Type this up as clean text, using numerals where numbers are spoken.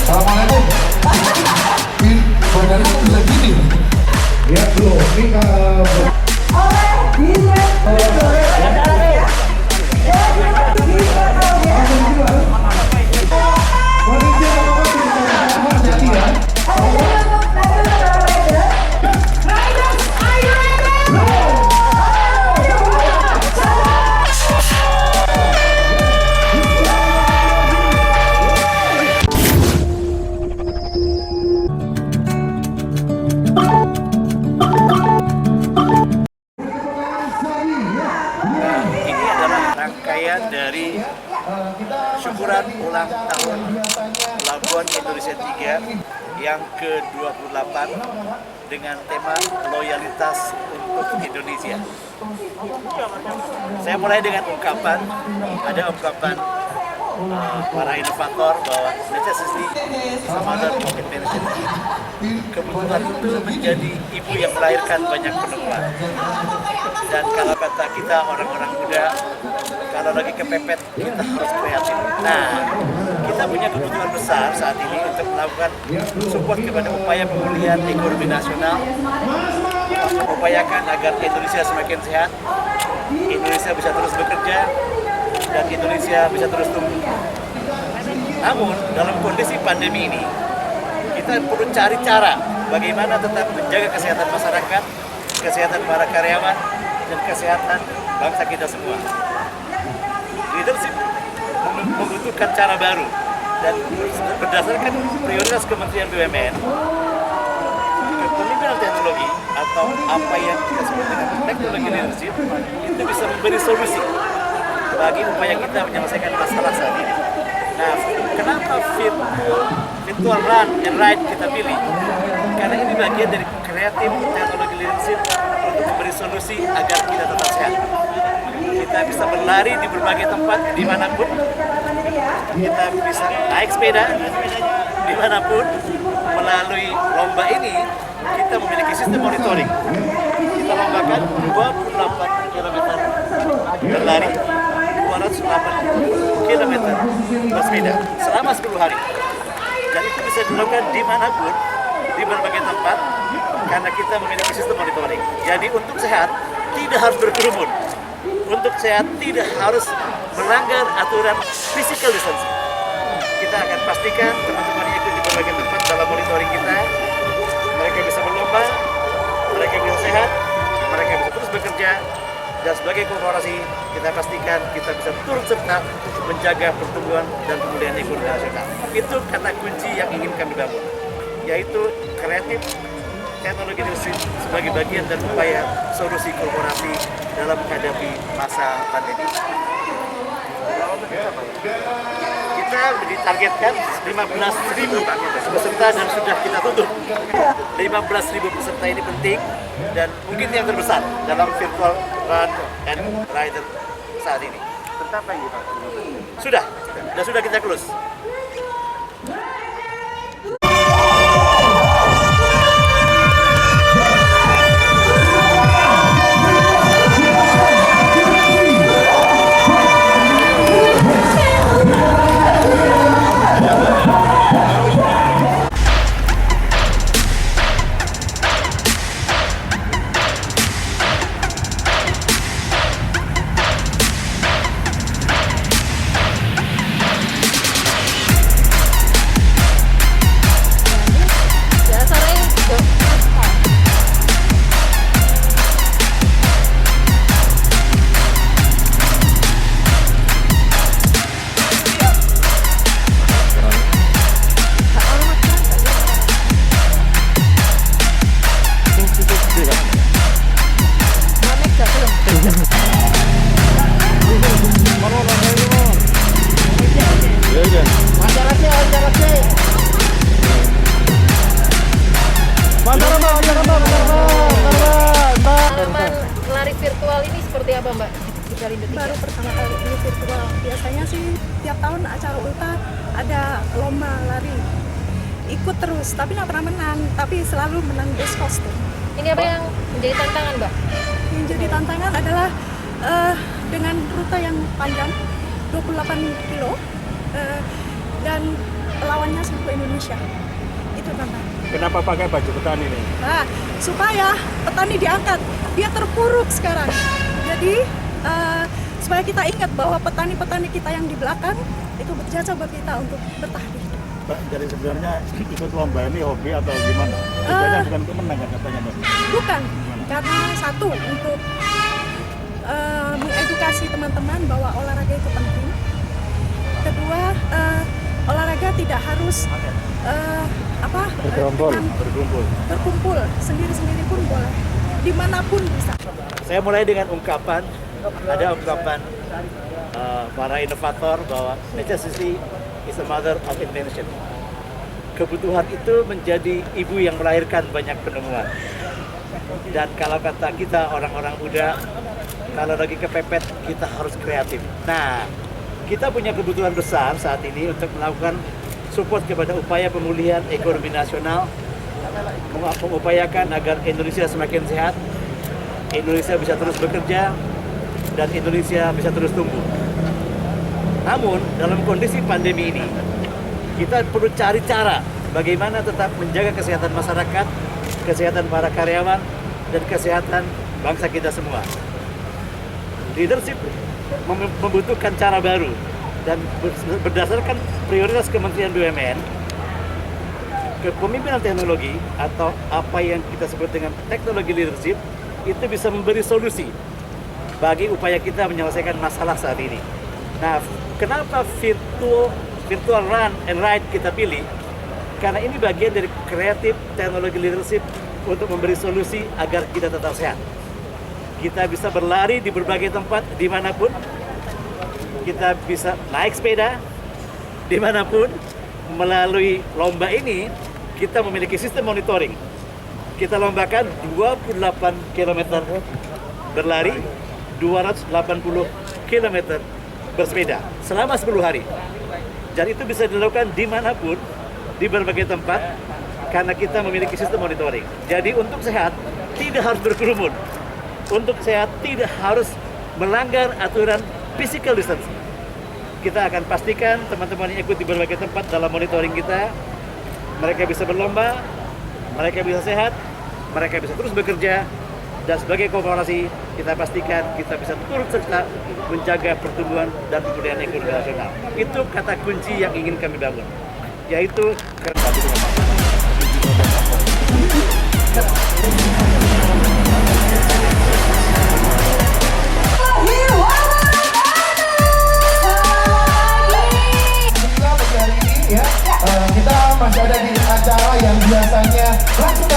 Assalamualaikum. Ini badannya kok bisa gini? Ya belum. Ini rangkaian dari syukuran ulang tahun Pelabuhan Indonesia 3 yang ke-28 dengan tema loyalitas untuk Indonesia. Saya mulai dengan ungkapan, ada ungkapan para inovator bahwa necessity is a mother of invention. Kebutuhan itu menjadi ibu yang melahirkan banyak penemuan. Dan kalau kata kita orang-orang muda, kalau lagi kepepet kita harus kreatif. Nah, kita punya kebutuhan besar saat ini untuk melakukan support kepada upaya pemulihan ekonomi nasional, upayakan agar Indonesia semakin sehat, Indonesia bisa terus bekerja, dan Indonesia bisa terus tumbuh. Namun dalam kondisi pandemi ini, kita perlu cari cara bagaimana tetap menjaga kesehatan masyarakat, kesehatan para karyawan, dan kesehatan bangsa kita semua. Leadership membutuhkan cara baru, dan berdasarkan prioritas Kementerian BUMN, kepemimpinan teknologi atau apa yang kita sebut dengan teknologi leadership itu bisa memberi solusi bagi upaya kita menyelesaikan masalah saat ini. Nah, kenapa virtual run and ride kita pilih? Karena ini bagian dari kreatif teknologi leadership untuk memberi solusi agar kita tetap sehat. Kita bisa berlari di berbagai tempat, dimanapun. Kita bisa naik sepeda, dimanapun. Melalui lomba ini, kita memiliki sistem monitoring. Kita lombakan 28 km berlari, 280 km bersepeda selama 10 hari. Dan itu bisa dilakukan dimanapun, di berbagai tempat, karena kita memiliki sistem monitoring. Jadi untuk sehat, tidak harus berkerumun. Untuk sehat, tidak harus melanggar aturan physical distancing. Kita akan pastikan teman-teman yang ikut di berbagai tempat dalam monitoring kita, mereka bisa berlomba, mereka bisa sehat, mereka bisa terus bekerja, dan sebagai korporasi kita pastikan kita bisa turut serta menjaga pertumbuhan dan pemulihan ekonomi nasional. Itu kata kunci yang ingin kami bangun, yaitu kreatif teknologi leadership sebagai bagian dan upaya solusi korporasi dalam menghadapi masa pandemi. Kita ditargetkan 15.000 peserta dan sudah kita tutup. 15.000 peserta ini penting dan mungkin yang terbesar dalam virtual run and rider saat ini. Berapa ini Pak? Sudah kita close. Pengalaman lari virtual ini seperti apa Mbak? Baru pertama kali ini virtual. Biasanya sih tiap tahun acara ulta ada lomba lari. Ikut terus, tapi nggak pernah menang. Tapi selalu menang best kostum. Ini apa yang menjadi tantangan Mbak? Yang jadi tantangan adalah dengan rute yang panjang 28 kilo dan lawannya seluruh Indonesia. Indonesia. Itu tantangan. Kenapa pakai baju petani nih? Nah, supaya petani diangkat, dia terpuruk sekarang. Jadi supaya kita ingat bahwa petani-petani kita yang di belakang itu berjasa buat kita untuk bertahan hidup. Mbak, jadi sebenarnya ikut lomba ini hobi atau gimana? Tujuannya bukan untuk menang kan katanya Mbak? Bukan, karena satu untuk mengedukasi teman-teman bahwa olahraga itu penting. Kedua, olahraga tidak harus berkumpul sendiri-sendiri pun boleh, dimanapun bisa. Saya mulai dengan ungkapan, ada ungkapan para inovator bahwa necessity is the mother of invention. Kebutuhan itu menjadi ibu yang melahirkan banyak penemuan. Dan kalau kata kita orang-orang muda, kalau lagi kepepet kita harus kreatif. Nah, kita punya kebutuhan besar saat ini untuk melakukan support kepada upaya pemulihan ekonomi nasional, mengupayakan agar Indonesia semakin sehat, Indonesia bisa terus bekerja, dan Indonesia bisa terus tumbuh. Namun, dalam kondisi pandemi ini, kita perlu cari cara bagaimana tetap menjaga kesehatan masyarakat, kesehatan para karyawan, dan kesehatan bangsa kita semua. Leadership membutuhkan cara baru, dan berdasarkan prioritas Kementerian BUMN, kepemimpinan teknologi atau apa yang kita sebut dengan teknologi leadership itu bisa memberi solusi bagi upaya kita menyelesaikan masalah saat ini. Nah, kenapa virtual run and ride kita pilih? Karena ini bagian dari kreatif teknologi leadership untuk memberi solusi agar kita tetap sehat. Kita bisa berlari di berbagai tempat, dimanapun. Kita bisa naik sepeda, dimanapun. Melalui lomba ini, kita memiliki sistem monitoring. Kita lombakan 28 km berlari, 280 km bersepeda selama 10 hari. Dan itu bisa dilakukan dimanapun, di berbagai tempat, karena kita memiliki sistem monitoring. Jadi untuk sehat, tidak harus berkerumun. Untuk sehat, tidak harus melanggar aturan physical distancing. Kita akan pastikan teman-teman yang ikut di berbagai tempat dalam monitoring kita, mereka bisa berlomba, mereka bisa sehat, mereka bisa terus bekerja, dan sebagai korporasi kita pastikan kita bisa turut serta menjaga pertumbuhan dan pemulihan ekonomi nasional. Itu kata kunci yang ingin kami bangun, yaitu kreativitas dengan masyarakat. Ya, kita masih ada di acara yang biasanya langsung